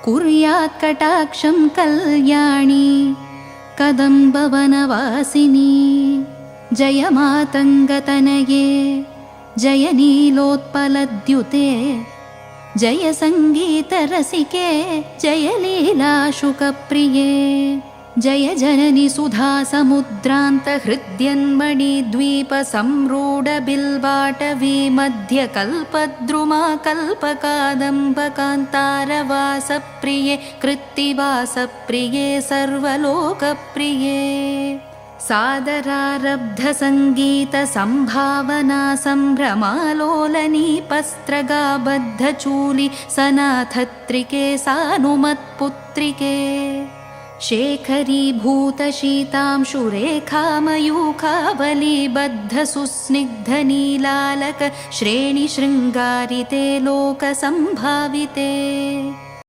कुर्यात् कटाक्षं कल्याणी कदम्बवनवासिनी। जय मातङ्गतनये जय नीलोत्पलद्युते जय सङ्गीतरसिके जय लीलाशुकप्रिये। जय जननि सुधासमुद्रान्तहृद्यन्मणिद्वीपसंरूढबिल्वाटवी मध्यकल्पद्रुमा कल्पकादम्बकान्तारवासप्रिये कृत्तिवासप्रिये सर्वलोकप्रिये। सादरारब्धसङ्गीतसम्भावना सम्भ्रमालोलनीपस्त्रगाबद्धचूलि सनाथत्रिके सानुमत्पुत्रिके। शेखरीभूतशीतांशुरेखामयूखावलीबद्धसुस्निग्धनीलालक श्रेणिशृङ्गारिते लोकसम्भाविते।